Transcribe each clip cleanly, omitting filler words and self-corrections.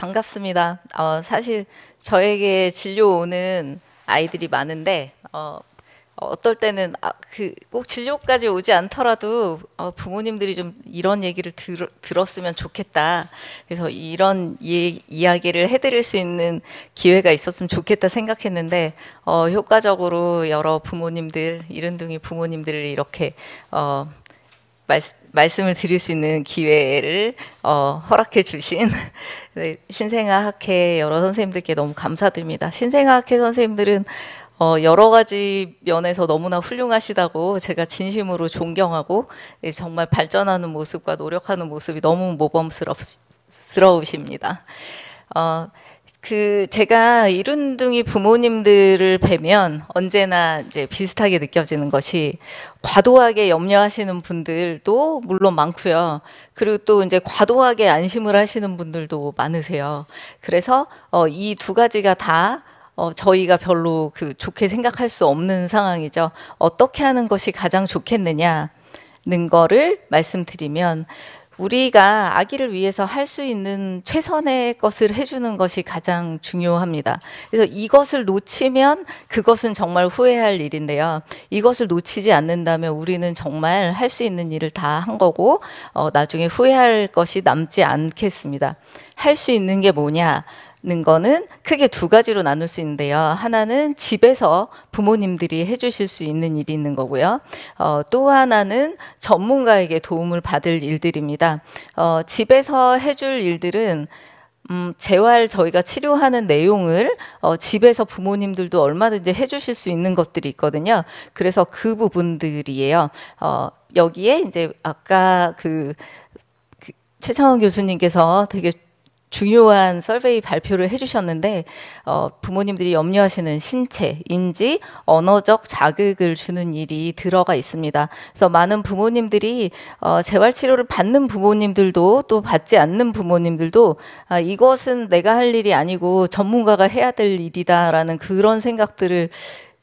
반갑습니다. 사실 저에게 진료 오는 아이들이 많은데 어떨 때는 꼭 진료까지 오지 않더라도 부모님들이 좀 이런 얘기를 들었으면 좋겠다. 그래서 이런 이야기를 해드릴 수 있는 기회가 있었으면 좋겠다 생각했는데 효과적으로 여러 부모님들, 이른둥이 부모님들을 이렇게 말씀을 드릴 수 있는 기회를 허락해 주신 네, 신생아학회 여러 선생님들께 너무 감사드립니다. 신생아학회 선생님들은 여러 가지 면에서 너무나 훌륭하시다고 제가 진심으로 존경하고 정말 발전하는 모습과 노력하는 모습이 너무 모범스러우십니다. 제가 이른둥이 부모님들을 뵈면 언제나 이제 비슷하게 느껴지는 것이 과도하게 염려하시는 분들도 물론 많고요. 그리고 또 이제 과도하게 안심을 하시는 분들도 많으세요. 그래서 이 두 가지가 다 저희가 별로 좋게 생각할 수 없는 상황이죠. 어떻게 하는 것이 가장 좋겠느냐는 거를 말씀드리면 우리가 아기를 위해서 할 수 있는 최선의 것을 해주는 것이 가장 중요합니다. 그래서 이것을 놓치면 그것은 정말 후회할 일인데요. 이것을 놓치지 않는다면 우리는 정말 할 수 있는 일을 다 한 거고 나중에 후회할 것이 남지 않겠습니다. 할 수 있는 게 뭐냐? 는 거는 크게 두 가지로 나눌 수 있는데요. 하나는 집에서 부모님들이 해주실 수 있는 일이 있는 거고요. 또 하나는 전문가에게 도움을 받을 일들입니다. 집에서 해줄 일들은 재활 저희가 치료하는 내용을 집에서 부모님들도 얼마든지 해주실 수 있는 것들이 있거든요. 그래서 그 부분들이에요. 여기에 이제 아까 최창원 교수님께서 되게 중요한 서베이 발표를 해주셨는데 부모님들이 염려하시는 신체, 인지, 언어적 자극을 주는 일이 들어가 있습니다. 그래서 많은 부모님들이 재활치료를 받는 부모님들도 또 받지 않는 부모님들도 이것은 내가 할 일이 아니고 전문가가 해야 될 일이다라는 그런 생각들을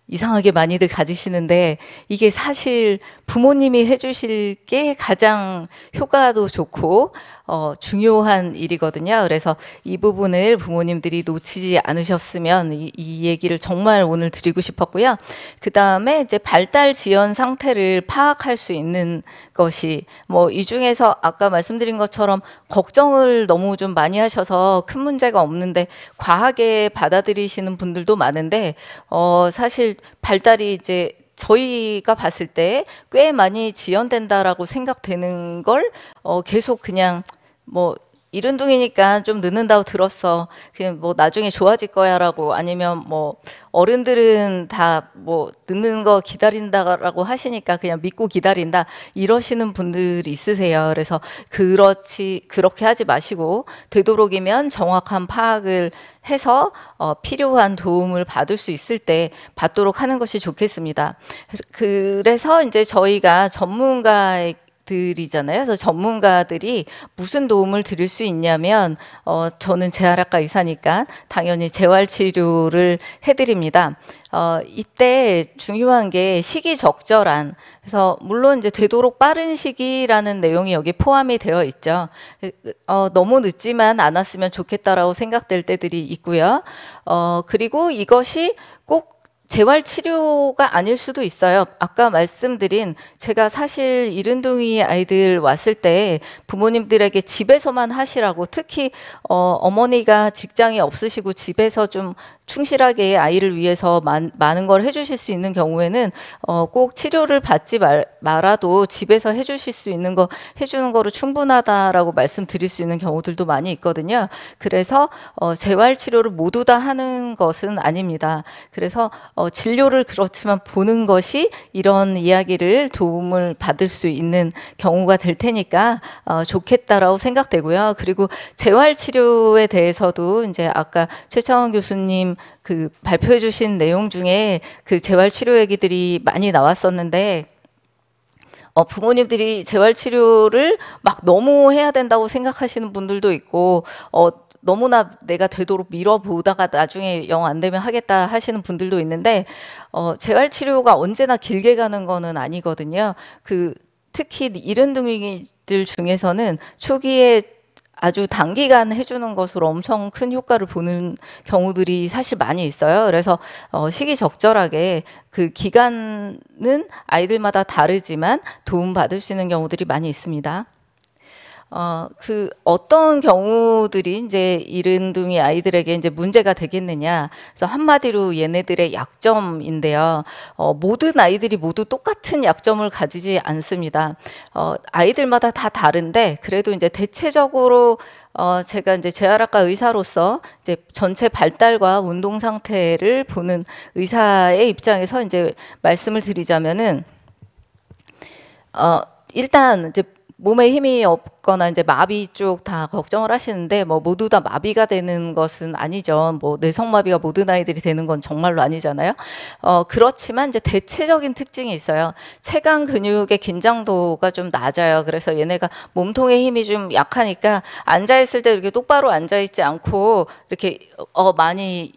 이상하게 많이들 가지시는데 이게 사실 부모님이 해주실 게 가장 효과도 좋고 중요한 일이거든요. 그래서 이 부분을 부모님들이 놓치지 않으셨으면 이 얘기를 정말 오늘 드리고 싶었고요. 그 다음에 이제 발달 지연 상태를 파악할 수 있는 것이 이 중에서 아까 말씀드린 것처럼 걱정을 너무 좀 많이 하셔서 큰 문제가 없는데 과하게 받아들이시는 분들도 많은데 사실 발달이 이제 저희가 봤을 때 꽤 많이 지연된다라고 생각되는 걸 계속 그냥 이른둥이니까 좀 늦는다고 들었어. 그냥 나중에 좋아질 거야라고 아니면 어른들은 다 늦는 거 기다린다라고 하시니까 그냥 믿고 기다린다 이러시는 분들이 있으세요. 그래서 그렇게 하지 마시고 되도록이면 정확한 파악을 해서 필요한 도움을 받을 수 있을 때 받도록 하는 것이 좋겠습니다. 그래서 이제 저희가 전문가들이잖아요. 그래서 전문가들이 무슨 도움을 드릴 수 있냐면 저는 재활학과 의사니까 당연히 재활치료를 해드립니다. 이때 중요한 게 시기적절한, 그래서 물론 이제 되도록 빠른 시기라는 내용이 여기 포함이 되어 있죠. 너무 늦지만 않았으면 좋겠다라고 생각될 때들이 있고요. 그리고 이것이 꼭 재활치료가 아닐 수도 있어요. 아까 말씀드린 제가 사실 이른둥이 아이들 왔을 때 부모님들에게 집에서만 하시라고, 특히 어머니가 직장이 없으시고 집에서 좀 충실하게 아이를 위해서 많은 걸 해주실 수 있는 경우에는 꼭 치료를 받지 말아도 집에서 해주실 수 있는 거 해주는 거로 충분하다라고 말씀드릴 수 있는 경우들도 많이 있거든요. 그래서 재활치료를 모두 다 하는 것은 아닙니다. 그래서 진료를 그렇지만 보는 것이 이런 이야기를 도움을 받을 수 있는 경우가 될 테니까 좋겠다라고 생각되고요. 그리고 재활치료에 대해서도 이제 아까 최창원 교수님 발표해 주신 내용 중에 재활치료 얘기들이 많이 나왔었는데 부모님들이 재활치료를 막 너무 해야 된다고 생각하시는 분들도 있고 너무나 내가 되도록 미뤄보다가 나중에 영 안 되면 하겠다 하시는 분들도 있는데 재활치료가 언제나 길게 가는 거는 아니거든요. 특히 이른둥이들 중에서는 초기에 아주 단기간 해주는 것으로 엄청 큰 효과를 보는 경우들이 사실 많이 있어요. 그래서 시기적절하게 그 기간은 아이들마다 다르지만 도움받을 수 있는 경우들이 많이 있습니다. 그 어떤 경우들이 이제 이른둥이 아이들에게 이제 문제가 되겠느냐. 그래서 한마디로 얘네들의 약점인데요. 모든 아이들이 모두 똑같은 약점을 가지지 않습니다. 아이들마다 다 다른데 그래도 이제 대체적으로 제가 이제 재활학과 의사로서 이제 전체 발달과 운동 상태를 보는 의사의 입장에서 이제 말씀을 드리자면은 일단 이제 몸에 힘이 없거나 이제 마비 쪽 다 걱정을 하시는데 뭐 모두 다 마비가 되는 것은 아니죠. 뭐 뇌성마비가 모든 아이들이 되는 건 정말로 아니잖아요. 그렇지만 이제 대체적인 특징이 있어요. 체간 근육의 긴장도가 좀 낮아요. 그래서 얘네가 몸통의 힘이 좀 약하니까 앉아 있을 때 이렇게 똑바로 앉아 있지 않고 이렇게 많이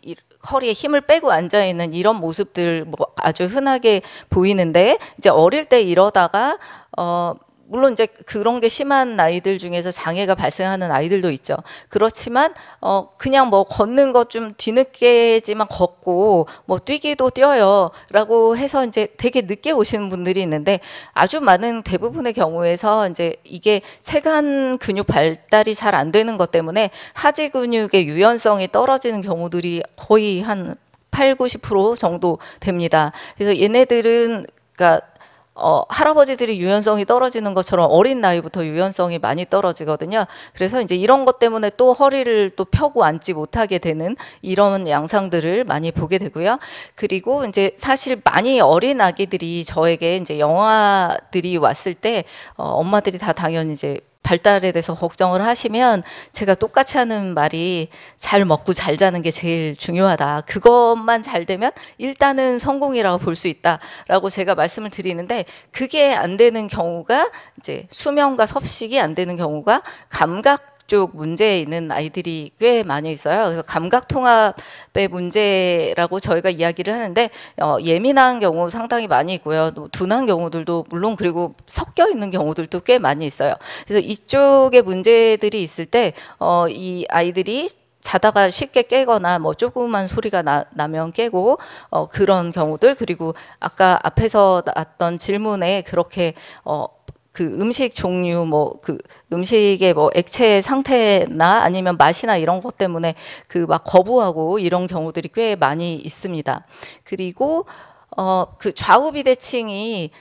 허리에 힘을 빼고 앉아 있는 이런 모습들 뭐 아주 흔하게 보이는데 이제 어릴 때 이러다가 물론 이제 그런 게 심한 아이들 중에서 장애가 발생하는 아이들도 있죠. 그렇지만 그냥 뭐 걷는 것 좀 뒤늦게지만 걷고 뭐 뛰기도 뛰어요라고 해서 이제 되게 늦게 오시는 분들이 있는데 아주 많은 대부분의 경우에서 이제 이게 체간 근육 발달이 잘 안 되는 것 때문에 하지 근육의 유연성이 떨어지는 경우들이 거의 한 8, 90% 정도 됩니다. 그래서 얘네들은 그러니까 할아버지들이 유연성이 떨어지는 것처럼 어린 나이부터 유연성이 많이 떨어지거든요. 그래서 이제 이런 것 때문에 또 허리를 또 펴고 앉지 못하게 되는 이런 양상들을 많이 보게 되고요. 그리고 이제 사실 많이 어린 아기들이 저에게 이제 영아들이 왔을 때 엄마들이 다 당연히 이제 발달에 대해서 걱정을 하시면 제가 똑같이 하는 말이 잘 먹고 잘 자는 게 제일 중요하다. 그것만 잘 되면 일단은 성공이라고 볼 수 있다라고 제가 말씀을 드리는데 그게 안 되는 경우가 이제 수면과 섭식이 안 되는 경우가 감각 쪽 문제에 있는 아이들이 꽤 많이 있어요. 그래서 감각 통합의 문제라고 저희가 이야기를 하는데 예민한 경우 상당히 많이 있고요. 또 둔한 경우들도 물론 그리고 섞여 있는 경우들도 꽤 많이 있어요. 그래서 이쪽에 문제들이 있을 때 이 아이들이 자다가 쉽게 깨거나 뭐 조그만 소리가 나면 깨고 그런 경우들 그리고 아까 앞에서 나왔던 질문에 그렇게 그 음식 종류 뭐 그 음식의 뭐 액체 상태나 아니면 맛이나 이런 것 때문에 그 막 거부하고 이런 경우들이 꽤 많이 있습니다. 그리고 그 좌우 비대칭이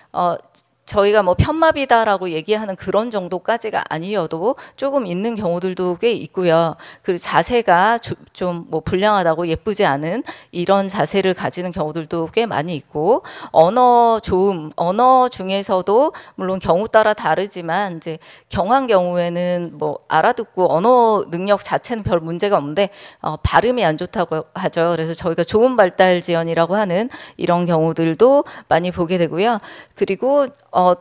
저희가 뭐 편마비다라고 얘기하는 그런 정도까지가 아니어도 조금 있는 경우들도 꽤 있고요. 그리고 자세가 좀 뭐 불량하다고 예쁘지 않은 이런 자세를 가지는 경우들도 꽤 많이 있고 언어 중에서도 물론 경우 따라 다르지만 이제 경한 경우에는 뭐 알아듣고 언어 능력 자체는 별 문제가 없는데 발음이 안 좋다고 하죠. 그래서 저희가 좋은 발달 지연이라고 하는 이런 경우들도 많이 보게 되고요. 그리고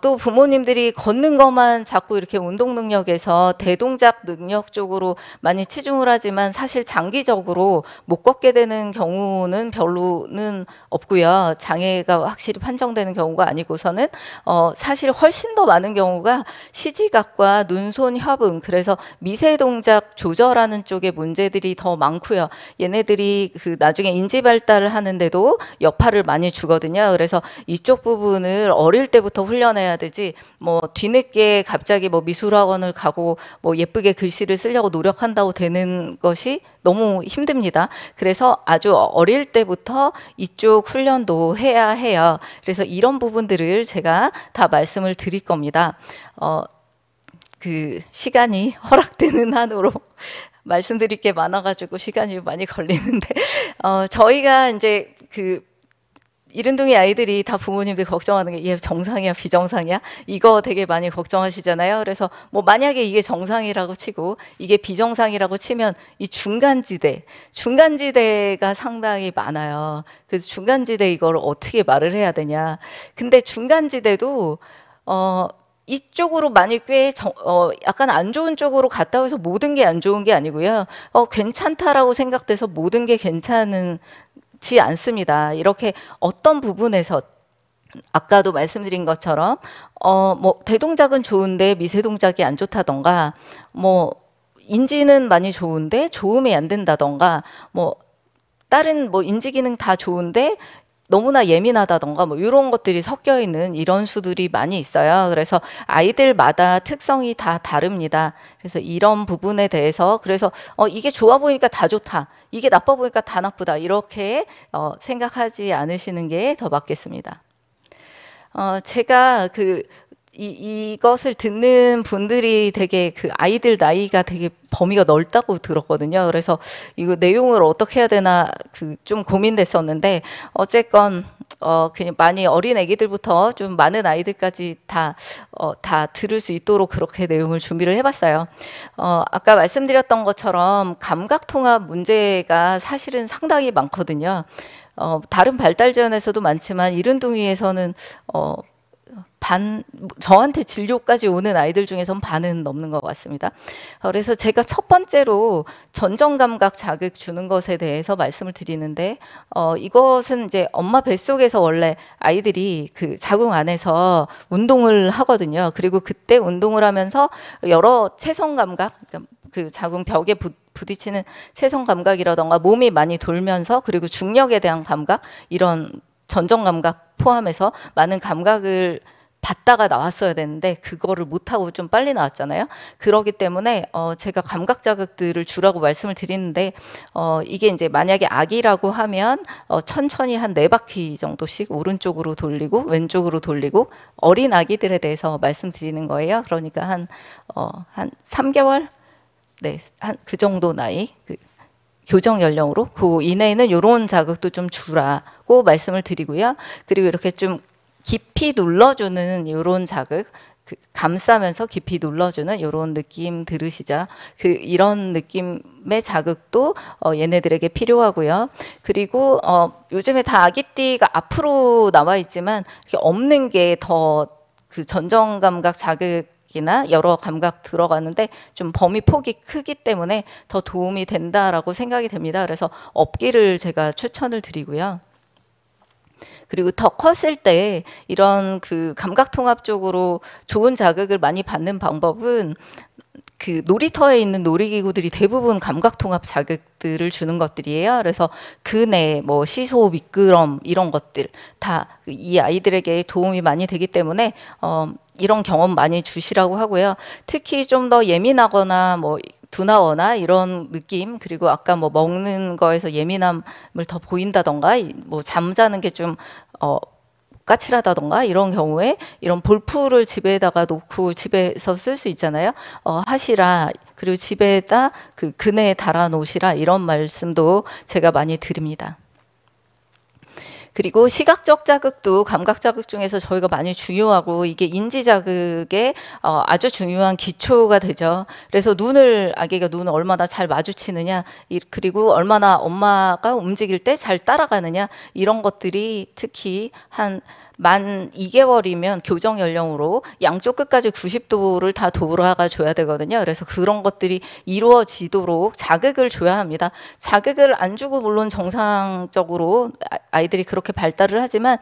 또 부모님들이 걷는 것만 자꾸 이렇게 운동 능력에서 대동작 능력 쪽으로 많이 치중을 하지만 사실 장기적으로 못 걷게 되는 경우는 별로는 없고요. 장애가 확실히 판정되는 경우가 아니고서는 사실 훨씬 더 많은 경우가 시지각과 눈손 협응 그래서 미세 동작 조절하는 쪽의 문제들이 더 많고요. 얘네들이 그 나중에 인지 발달을 하는데도 여파를 많이 주거든요. 그래서 이쪽 부분을 어릴 때부터 훈련해야 되지 뭐 뒤늦게 갑자기 뭐 미술학원을 가고 뭐 예쁘게 글씨를 쓰려고 노력한다고 되는 것이 너무 힘듭니다. 그래서 아주 어릴 때부터 이쪽 훈련도 해야 해요. 그래서 이런 부분들을 제가 다 말씀을 드릴 겁니다. 그 시간이 허락되는 한으로 말씀드릴 게 많아가지고 시간이 많이 걸리는데 저희가 이제 그 이른둥이 아이들이 다 부모님들이 걱정하는 게 얘 정상이야 비정상이야 이거 되게 많이 걱정하시잖아요. 그래서 뭐 만약에 이게 정상이라고 치고 이게 비정상이라고 치면 이 중간지대가 상당히 많아요. 그래서 중간지대 이걸 어떻게 말을 해야 되냐. 근데 중간지대도 이쪽으로 많이 꽤 약간 안 좋은 쪽으로 갔다 해서 모든 게 안 좋은 게 아니고요. 괜찮다라고 생각돼서 모든 게 괜찮지 않습니다. 이렇게 어떤 부분에서 아까도 말씀드린 것처럼 뭐 대동작은 좋은데 미세동작이 안 좋다던가 뭐 인지는 많이 좋은데 조음이 안 된다던가, 뭐 다른 뭐 인지 기능 다 좋은데 너무나 예민하다던가 뭐 이런 것들이 섞여 있는 이런 수들이 많이 있어요. 그래서 아이들마다 특성이 다 다릅니다. 그래서 이런 부분에 대해서 그래서 이게 좋아 보이니까 다 좋다, 이게 나빠 보니까 다 나쁘다, 이렇게 생각하지 않으시는 게 더 맞겠습니다. 제가 이것을 듣는 분들이 되게 그 아이들 나이가 되게 범위가 넓다고 들었거든요. 그래서 이거 내용을 어떻게 해야 되나 좀 고민됐었는데, 어쨌건 그냥 많이 어린 아기들부터 좀 많은 아이들까지 다 들을 수 있도록 그렇게 내용을 준비를 해봤어요. 아까 말씀드렸던 것처럼 감각 통합 문제가 사실은 상당히 많거든요. 다른 발달 제한에서도 많지만 이른둥이에서는 저한테 진료까지 오는 아이들 중에선 반은 넘는 것 같습니다. 그래서 제가 첫 번째로 전정감각 자극 주는 것에 대해서 말씀을 드리는데, 이것은 이제 엄마 뱃속에서 원래 아이들이 그 자궁 안에서 운동을 하거든요. 그리고 그때 운동을 하면서 여러 체성 감각, 그러니까 그 자궁 벽에 부딪히는 체성 감각이라던가 몸이 많이 돌면서, 그리고 중력에 대한 감각, 이런 전정 감각 포함해서 많은 감각을 받다가 나왔어야 되는데 그거를 못하고 좀 빨리 나왔잖아요. 그렇기 때문에 제가 감각 자극들을 주라고 말씀을 드리는데, 이게 이제 만약에 아기라고 하면 천천히 한 4바퀴 정도씩 오른쪽으로 돌리고 왼쪽으로 돌리고, 어린 아기들에 대해서 말씀드리는 거예요. 그러니까 한 3개월, 네, 한 그 정도 나이, 교정 연령으로 그 이내에는 이런 자극도 좀 주라고 말씀을 드리고요. 그리고 이렇게 좀 깊이 눌러주는 이런 자극, 감싸면서 깊이 눌러주는 이런 느낌 들으시죠? 이런 느낌의 자극도 얘네들에게 필요하고요. 그리고 요즘에 다 아기띠가 앞으로 나와 있지만 이렇게 없는 게 더 그 전정감각 자극이나 여러 감각 들어가는데 좀 범위 폭이 크기 때문에 더 도움이 된다라고 생각이 됩니다. 그래서 없기를 제가 추천을 드리고요. 그리고 더 컸을 때 이런 그 감각 통합 쪽으로 좋은 자극을 많이 받는 방법은, 그 놀이터에 있는 놀이기구들이 대부분 감각 통합 자극들을 주는 것들이에요. 그래서 그네, 뭐 시소, 미끄럼 이런 것들 다 이 아이들에게 도움이 많이 되기 때문에 이런 경험 많이 주시라고 하고요. 특히 좀 더 예민하거나 뭐 둔하거나 이런 느낌, 그리고 아까 뭐 먹는 거에서 예민함을 더 보인다던가, 뭐 잠자는 게 좀 까칠하다던가 이런 경우에 이런 볼풀을 집에다가 놓고 집에서 쓸 수 있잖아요. 하시라, 그리고 집에다 그네에 달아 놓으시라, 이런 말씀도 제가 많이 드립니다. 그리고 시각적 자극도 감각 자극 중에서 저희가 많이 중요하고, 이게 인지 자극에 아주 중요한 기초가 되죠. 그래서 아기가 눈을 얼마나 잘 마주치느냐, 그리고 얼마나 엄마가 움직일 때 잘 따라가느냐, 이런 것들이 특히 만 2개월이면 교정 연령으로 양쪽 끝까지 90도를 다 돌아가 줘야 되거든요. 그래서 그런 것들이 이루어지도록 자극을 줘야 합니다. 자극을 안 주고 물론 정상적으로 아이들이 그렇게 발달을 하지만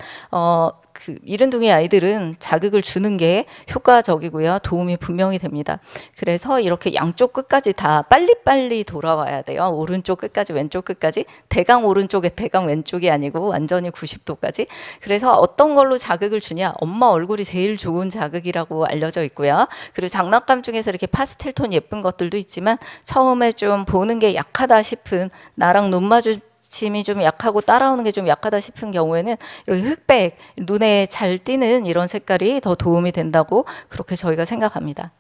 이른둥이 아이들은 자극을 주는 게 효과적이고요. 도움이 분명히 됩니다. 그래서 이렇게 양쪽 끝까지 다 빨리빨리 돌아와야 돼요. 오른쪽 끝까지, 왼쪽 끝까지. 대강 오른쪽에 대강 왼쪽이 아니고 완전히 90도까지. 그래서 어떤 걸로 자극을 주냐? 엄마 얼굴이 제일 좋은 자극이라고 알려져 있고요. 그리고 장난감 중에서 이렇게 파스텔 톤 예쁜 것들도 있지만, 처음에 좀 보는 게 약하다 싶은, 나랑 눈 마주침이 좀 약하고 따라오는 게 좀 약하다 싶은 경우에는 이렇게 흑백, 눈에 잘 띄는 이런 색깔이 더 도움이 된다고 그렇게 저희가 생각합니다.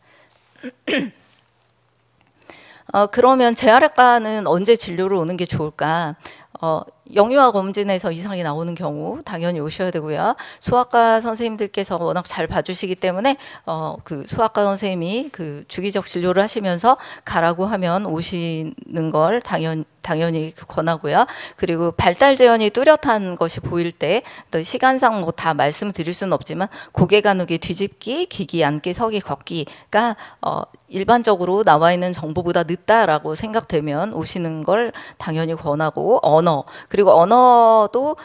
그러면 재활학과는 언제 진료를 오는 게 좋을까? 영유아 검진에서 이상이 나오는 경우 당연히 오셔야 되고요. 소아과 선생님들께서 워낙 잘 봐주시기 때문에 그 소아과 선생님이 그 주기적 진료를 하시면서 가라고 하면 오시는 걸 당연히 권하고요. 그리고 발달 제한이 뚜렷한 것이 보일 때, 또 시간상 뭐 다 말씀드릴 수는 없지만 고개 가누기, 뒤집기, 기기, 앉기, 서기, 걷기가 일반적으로 나와 있는 정보보다 늦다라고 생각되면 오시는 걸 당연히 권하고, 언어, 그리고 그리고 언어도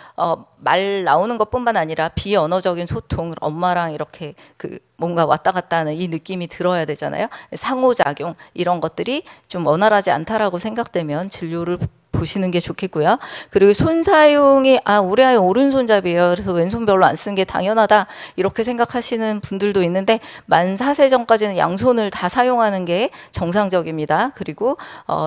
말 나오는 것뿐만 아니라 비언어적인 소통, 엄마랑 이렇게 그 뭔가 왔다 갔다 하는 이 느낌이 들어야 되잖아요. 상호작용 이런 것들이 좀 원활하지 않다라고 생각되면 진료를 보시는 게 좋겠고요. 그리고 손 사용이 우리 아이 오른손잡이에요. 그래서 왼손 별로 안 쓰는 게 당연하다 이렇게 생각하시는 분들도 있는데 만 4세 전까지는 양손을 다 사용하는 게 정상적입니다. 그리고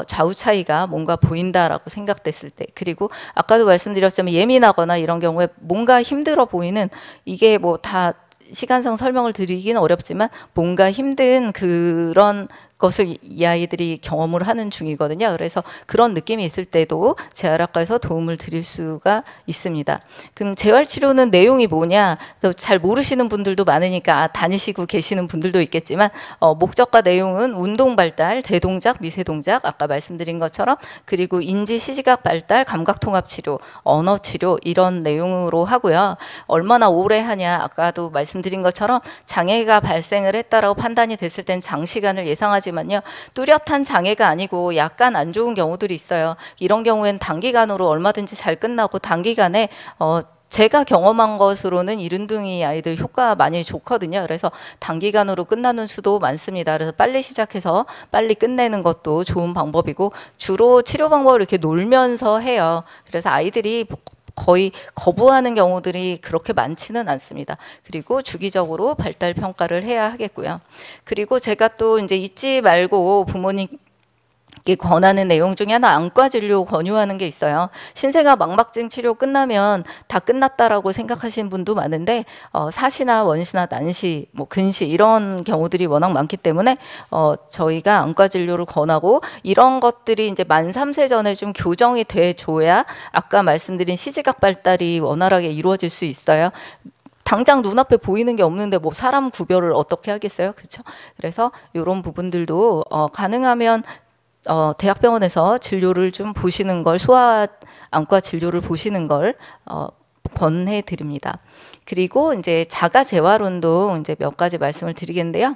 좌우 차이가 뭔가 보인다라고 생각됐을 때, 그리고 아까도 말씀드렸지만 예민하거나 이런 경우에 뭔가 힘들어 보이는, 이게 뭐 다 시간상 설명을 드리기는 어렵지만 뭔가 힘든 그런 것을 이 아이들이 경험을 하는 중이거든요. 그래서 그런 느낌이 있을 때도 재활학과에서 도움을 드릴 수가 있습니다. 그럼 재활치료는 내용이 뭐냐? 잘 모르시는 분들도 많으니까 다니시고 계시는 분들도 있겠지만 목적과 내용은 운동 발달, 대동작, 미세동작 아까 말씀드린 것처럼, 그리고 인지 시지각 발달, 감각통합치료, 언어치료 이런 내용으로 하고요. 얼마나 오래 하냐? 아까도 말씀드린 것처럼 장애가 발생을 했다라고 판단이 됐을 땐 장시간을 예상하지 만요. 뚜렷한 장애가 아니고 약간 안 좋은 경우들이 있어요. 이런 경우에는 단기간으로 얼마든지 잘 끝나고, 단기간에 제가 경험한 것으로는 이른둥이 아이들 효과 많이 좋거든요. 그래서 단기간으로 끝나는 수도 많습니다. 그래서 빨리 시작해서 빨리 끝내는 것도 좋은 방법이고, 주로 치료 방법을 이렇게 놀면서 해요. 그래서 아이들이 거의 거부하는 경우들이 그렇게 많지는 않습니다. 그리고 주기적으로 발달 평가를 해야 하겠고요. 그리고 제가 또 이제 잊지 말고 부모님께 권하는 내용 중에 하나, 안과 진료 권유하는 게 있어요. 신생아 망막증 치료 끝나면 다 끝났다라고 생각하시는 분도 많은데 사시나 원시나 난시, 뭐 근시 이런 경우들이 워낙 많기 때문에 저희가 안과 진료를 권하고, 이런 것들이 이제 만 3세 전에 좀 교정이 돼 줘야 아까 말씀드린 시지각 발달이 원활하게 이루어질 수 있어요. 당장 눈앞에 보이는 게 없는데 뭐 사람 구별을 어떻게 하겠어요? 그렇죠? 그래서 이런 부분들도 가능하면 대학병원에서 진료를 좀 보시는 걸, 소아 안과 진료를 보시는 걸 권해 드립니다. 그리고 이제 자가 재활 운동 이제 몇 가지 말씀을 드리겠는데요.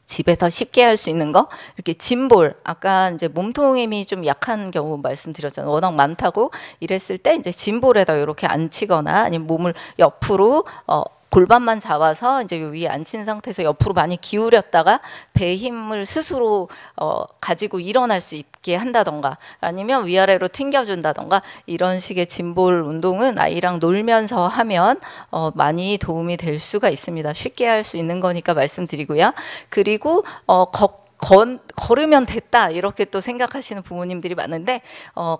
집에서 쉽게 할 수 있는 거, 이렇게 짐볼, 아까 이제 몸통 힘이 좀 약한 경우 말씀드렸잖아요. 워낙 많다고 이랬을 때 이제 짐볼에다 이렇게 앉히거나 아니면 몸을 옆으로 골반만 잡아서 이제 요 위에 앉힌 상태에서 옆으로 많이 기울였다가 배의 힘을 스스로 가지고 일어날 수 있게 한다던가, 아니면 위아래로 튕겨준다던가, 이런 식의 짐볼 운동은 아이랑 놀면서 하면 많이 도움이 될 수가 있습니다. 쉽게 할 수 있는 거니까 말씀드리고요. 그리고 걸으면 됐다 이렇게 또 생각하시는 부모님들이 많은데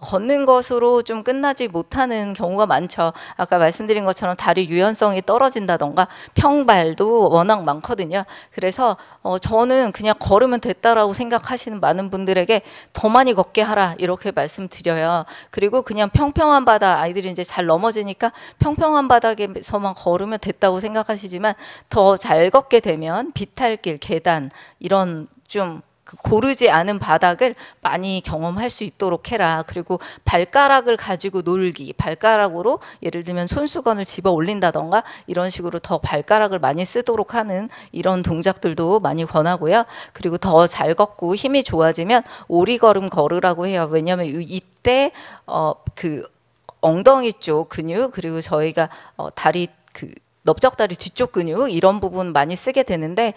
걷는 것으로 좀 끝나지 못하는 경우가 많죠. 아까 말씀드린 것처럼 다리 유연성이 떨어진다던가 평발도 워낙 많거든요. 그래서 저는 그냥 걸으면 됐다라고 생각하시는 많은 분들에게 더 많이 걷게 하라 이렇게 말씀드려요. 그리고 그냥 평평한 바닥, 아이들이 이제 잘 넘어지니까 평평한 바닥에서만 걸으면 됐다고 생각하시지만 더 잘 걷게 되면 비탈길, 계단 이런 좀 고르지 않은 바닥을 많이 경험할 수 있도록 해라. 그리고 발가락을 가지고 놀기, 발가락으로 예를 들면 손수건을 집어 올린다던가 이런 식으로 더 발가락을 많이 쓰도록 하는 이런 동작들도 많이 권하고요. 그리고 더 잘 걷고 힘이 좋아지면 오리걸음 걸으라고 해요. 왜냐하면 이때 그 엉덩이 쪽 근육, 그리고 저희가 다리 넓적다리 뒤쪽 근육 이런 부분 많이 쓰게 되는데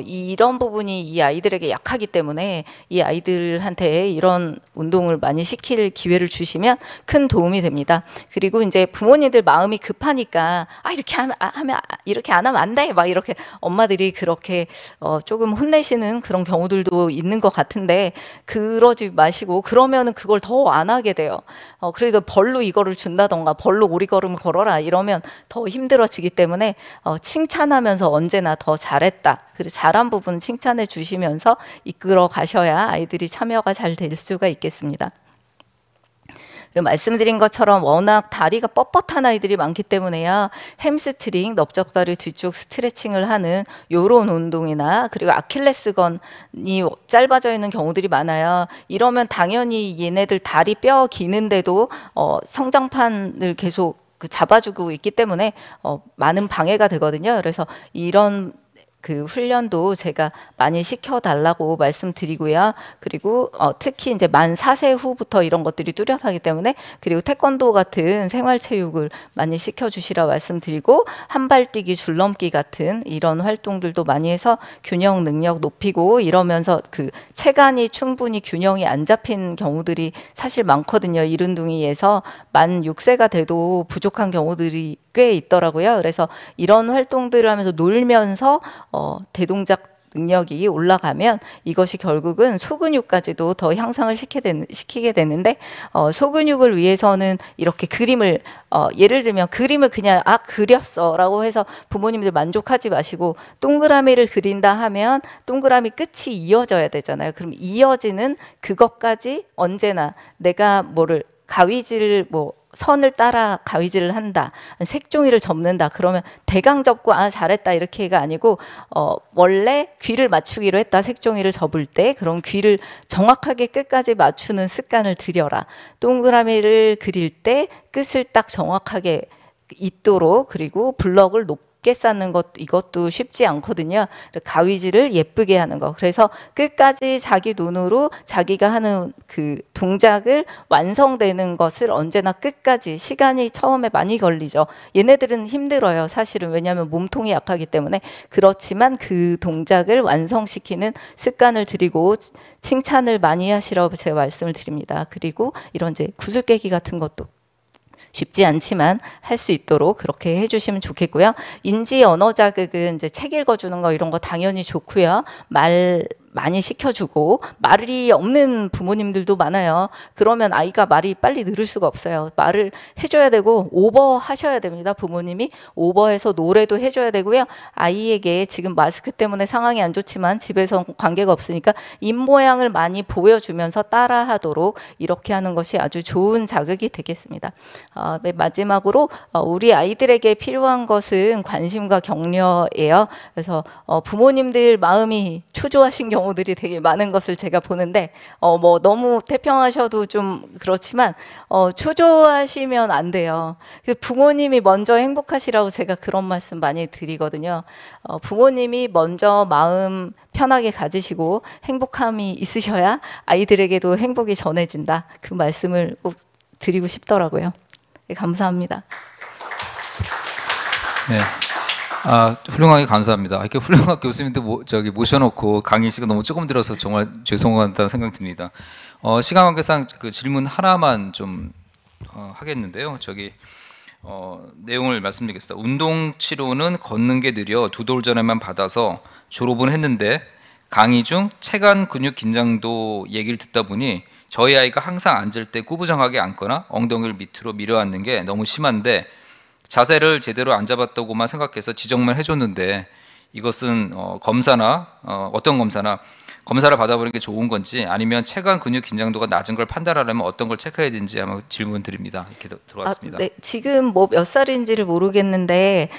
이런 부분이 이 아이들에게 약하기 때문에 이 아이들한테 이런 운동을 많이 시킬 기회를 주시면 큰 도움이 됩니다. 그리고 이제 부모님들 마음이 급하니까 이렇게 하면 이렇게 안 하면 안 돼 막 이렇게 엄마들이 그렇게 조금 혼내시는 그런 경우들도 있는 것 같은데, 그러지 마시고 그러면은 그걸 더 안 하게 돼요. 그래도 벌로 이거를 준다던가 벌로 오리걸음을 걸어라 이러면 더 힘들어지기 때문에 칭찬하면서 언제나 더 잘했다, 그리고 잘한 부분 칭찬해 주시면서 이끌어 가셔야 아이들이 참여가 잘 될 수가 있겠습니다. 그리고 말씀드린 것처럼 워낙 다리가 뻣뻣한 아이들이 많기 때문에요. 햄스트링, 넓적다리 뒤쪽 스트레칭을 하는 요런 운동이나, 그리고 아킬레스건이 짧아져 있는 경우들이 많아요. 이러면 당연히 얘네들 다리 뼈 기는데도 성장판을 계속 잡아주고 있기 때문에 많은 방해가 되거든요. 그래서 이런 그 훈련도 제가 많이 시켜달라고 말씀드리고요. 그리고 특히 이제 만 4세 후부터 이런 것들이 뚜렷하기 때문에, 그리고 태권도 같은 생활체육을 많이 시켜주시라 말씀드리고, 한발뛰기, 줄넘기 같은 이런 활동들도 많이 해서 균형 능력 높이고, 이러면서 그 체간이 충분히 균형이 안 잡힌 경우들이 사실 많거든요. 이른둥이에서 만 6세가 돼도 부족한 경우들이 꽤 있더라고요. 그래서 이런 활동들을 하면서 놀면서 대동작 능력이 올라가면 이것이 결국은 소근육까지도 더 향상을 시키게 되는데, 소근육을 위해서는 이렇게 그림을 예를 들면 그림을 그냥 그렸어 라고 해서 부모님들 만족하지 마시고, 동그라미를 그린다 하면 동그라미 끝이 이어져야 되잖아요. 그럼 이어지는 그것까지 언제나 내가 가위질 선을 따라 가위질을 한다, 색종이를 접는다, 그러면 대강 접고 잘했다 이렇게가 아니고, 원래 귀를 맞추기로 했다, 색종이를 접을 때. 그럼 귀를 정확하게 끝까지 맞추는 습관을 들여라. 동그라미를 그릴 때 끝을 딱 정확하게 있도록, 그리고 블럭을 높게 쌓는 것, 이것도 쉽지 않거든요. 가위질을 예쁘게 하는 거. 그래서 끝까지 자기 눈으로 자기가 하는 그 동작을 완성되는 것을 언제나 끝까지, 시간이 처음에 많이 걸리죠. 얘네들은 힘들어요, 사실은. 왜냐하면 몸통이 약하기 때문에. 그렇지만 그 동작을 완성시키는 습관을 들이고 칭찬을 많이 하시라고 제가 말씀을 드립니다. 그리고 이런 이제 구슬 깨기 같은 것도 쉽지 않지만 할 수 있도록 그렇게 해주시면 좋겠고요. 인지 언어 자극은 이제 책 읽어주는 거 이런 거 당연히 좋고요. 말 많이 시켜주고, 말이 없는 부모님들도 많아요. 그러면 아이가 말이 빨리 늘을 수가 없어요. 말을 해줘야 되고 오버 하셔야 됩니다. 부모님이 오버해서 노래도 해줘야 되고요. 아이에게 지금 마스크 때문에 상황이 안 좋지만 집에서 관계가 없으니까 입모양을 많이 보여주면서 따라하도록 이렇게 하는 것이 아주 좋은 자극이 되겠습니다. 마지막으로 우리 아이들에게 필요한 것은 관심과 격려예요. 그래서 부모님들 마음이 초조하신 경우들이 되게 많은 것을 제가 보는데, 너무 태평하셔도 좀 그렇지만 초조하시면 안 돼요. 부모님이 먼저 행복하시라고 제가 그런 말씀 많이 드리거든요. 부모님이 먼저 마음 편하게 가지시고 행복함이 있으셔야 아이들에게도 행복이 전해진다, 그 말씀을 꼭 드리고 싶더라고요. 네, 감사합니다. 네. 훌륭하게 감사합니다. 이렇게 훌륭한 교수님들 모셔놓고 강의 시간 너무 조금 들어서 정말 죄송하다는 생각이 듭니다. 시간 관계상 그 질문 하나만 좀 하겠는데요. 내용을 말씀드리겠습니다. 운동 치료는 걷는 게 느려 2돌 전에만 받아서 졸업은 했는데, 강의 중 체간 근육 긴장도 얘기를 듣다 보니 저희 아이가 항상 앉을 때 구부정하게 앉거나 엉덩이를 밑으로 밀어 앉는 게 너무 심한데, 자세를 제대로 안 잡았다고만 생각해서 지적만 해줬는데, 이것은 어떤 검사를 받아보는 게 좋은 건지, 아니면 체간 근육 긴장도가 낮은 걸 판단하려면 어떤 걸 체크해야 되는지 한번 질문 드립니다. 이렇게 들어왔습니다. 네, 지금 몇 살인지를 모르겠는데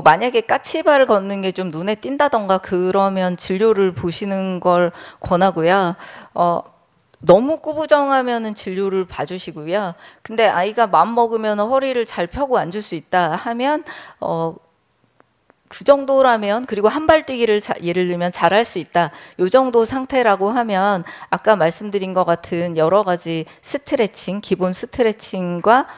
만약에 까치발을 걷는 게 좀 눈에 띈다던가 그러면 진료를 보시는 걸 권하고요. 너무 구부정하면은 진료를 봐주시고요. 근데 아이가 마음 먹으면 허리를 잘 펴고 앉을 수 있다 하면 그 정도라면, 그리고 한발뛰기를 예를 들면 잘할 수 있다, 요 정도 상태라고 하면 아까 말씀드린 것 같은 여러 가지 스트레칭, 기본 스트레칭과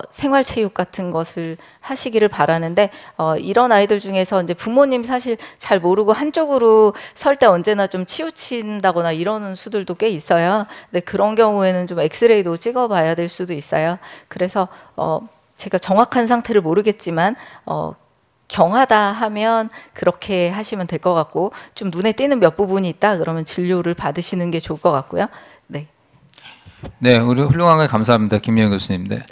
생활체육 같은 것을 하시기를 바라는데, 이런 아이들 중에서 이제 부모님 사실 잘 모르고 한쪽으로 설 때 언제나 좀 치우친다거나 이러는 수들도 꽤 있어요. 근데 그런 경우에는 좀 엑스레이도 찍어봐야 될 수도 있어요. 그래서 제가 정확한 상태를 모르겠지만 경하다 하면 그렇게 하시면 될 것 같고, 좀 눈에 띄는 몇 부분이 있다 그러면 진료를 받으시는 게 좋을 것 같고요. 네. 네, 우리 훌륭하게 감사합니다, 김미영 교수님. 네.